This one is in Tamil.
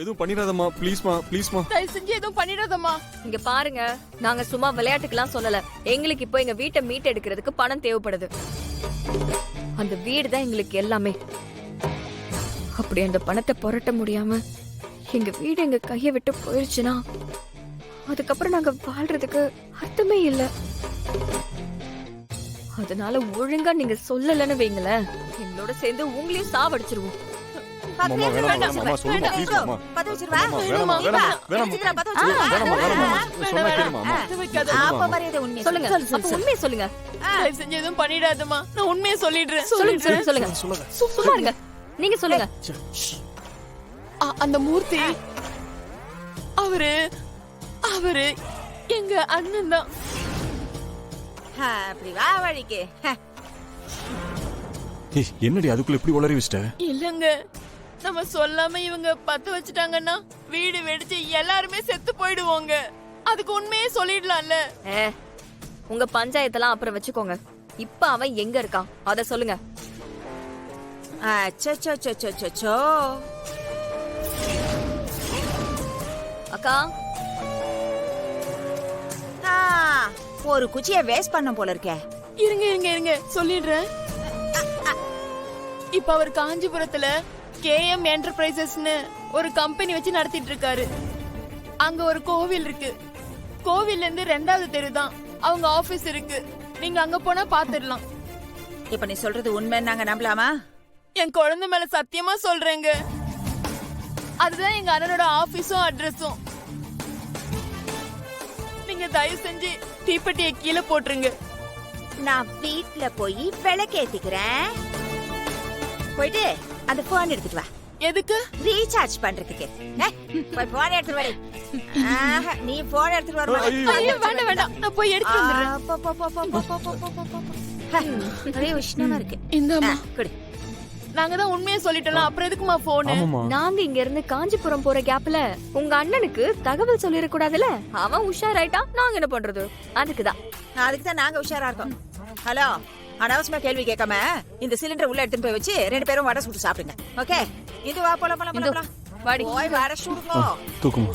எதுவும் பண்ணிடாதம்மா ப்ளீஸ்மா. தயவு செஞ்சு எதுவும் பண்ணிடாதம்மா. இங்க பாருங்க, நாங்க சும்மா விளையாட்டுக்கெல்லாம் சொல்லல. எங்களுக்கு இப்போ எங்க வீட்டை மீட் எடுக்கிறதுக்கு பணம் தேவைப்படுது. அந்த வீடு தான் எங்களுக்கு எல்லாமே. அப்படி அந்த பணத்தை புரட்ட முடியாம எங்க வீடு எங்க கையை விட்டு போயிருச்சுன்னா அதுக்கப்புறம் நாங்க வாழ்றதுக்கு அர்த்தமே இல்ல. அதனால ஒழுங்கா நீங்க சொல்லலன்னு வைங்களேன், எங்களோட சேர்ந்து உங்களையும் சாவடிச்சிருவோம். அம்மா வேணாம்மா சொல்லுமா ப்ளீஸ்மா. பத்த வச்சிருவா. வேணாம்மா பத்த வச்சிருவா. சொன்னா கேளுமா. அப்ப மரியாதை உண்மையை சொல்லுங்க, அப்ப உண்மையை சொல்லுங்க. தயவு செஞ்சு எதுவும் பண்ணிடாதம்மா. நான் உண்மையை சொல்லிடுறேன். சொல்லுங்க. சும்மா இருங்க. நீங்க சொல்லுங்க. அந்த மூர்த்தி அவரு எங்க அண்ணன் தான். அப்படி வா வழிக்கு. ஏய் என்னடி அதுக்குள்ள இப்படி உளறி வச்சிட்ட? இல்லங்க, நம்ம சொல்லாம இவங்க பத்த வச்சுட்டாங்கன்னா வீடு வெடிச்சு எல்லாருமே செத்து போயிடுவோங்க. அதுக்கு உண்மையே சொல்லிடலாம்ல. உங்க பஞ்சாயத்தெல்லாம் அப்புறம் வச்சுக்கோங்க. இப்ப அவன் எங்க இருக்கான் அத சொல்லுங்க. அச்சோ அக்கா, ஒரு குச்சியை வேஸ்ட் பண்ண போல இருக்கே. இருங்க சொல்லிடுறேன். இப்ப அவர் காஞ்சிபுரத்துல KM என்டர்பிரைசஸ்னு ஒரு கம்பெனி வச்சு நடத்திட்டு இருக்காரு. அங்க ஒரு கோவில் இருக்கு. கோவில்ல இருந்து 2வது தெரு தான் அவங்க ஆபீஸ் இருக்கு. நீங்க அங்க போனா பாத்துடலாம். இப்ப நீ சொல்றது உண்மைன்னு நாங்க நம்பலாமா? என் குழந்தை மேல சத்தியமா சொல்றேங்க. அதுதான் எங்க அண்ணனோட ஆபீஸும் அட்ரஸும். நீங்க தயவு செஞ்சு தீப்பெட்டியை கீழே போட்டுருங்க. நான் வீட்ல போய் விளக்கேத்திக்கிறேன். போயிட்டு அந்த போன் எடுத்துட்டு வா. எதுக்கு? ரீசார்ஜ் பண்றதுக்கு. போய் போன் எடுத்துட்டு வா. நீ போன் எடுத்துட்டு வர. ஐயோ வேண்டாம், நான் போய் எடுத்துட்டு வந்துடுறேன். ஒரே உஷ்ணமா இருக்கு. இந்தாம்மா குடு. நாங்க தான் உண்மையை சொல்லிட்டோம். அப்புறம் எதுக்குமா போன்? நாங்க இங்க இருந்து காஞ்சிபுரம் போற கேப்ல உங்க அண்ணனுக்கு தகவல் சொல்லிட கூடாதுல. அவன் உஷாராயிட்டா நாங்க என்ன பண்றது? அதுக்குதான் நாங்க உஷாரா இருக்கோம். ஹலோ, அனாவசியமா கேள்வி கேட்காம இந்த சிலிண்டர் உள்ள எடுத்துட்டு போய் வச்சு 2 பேரும் வடை சுட்டு சாப்பிடுங்க. ஓகே, இது வா போலாம். வாடி. போய் வடை சுடுங்க. தூக்குமா.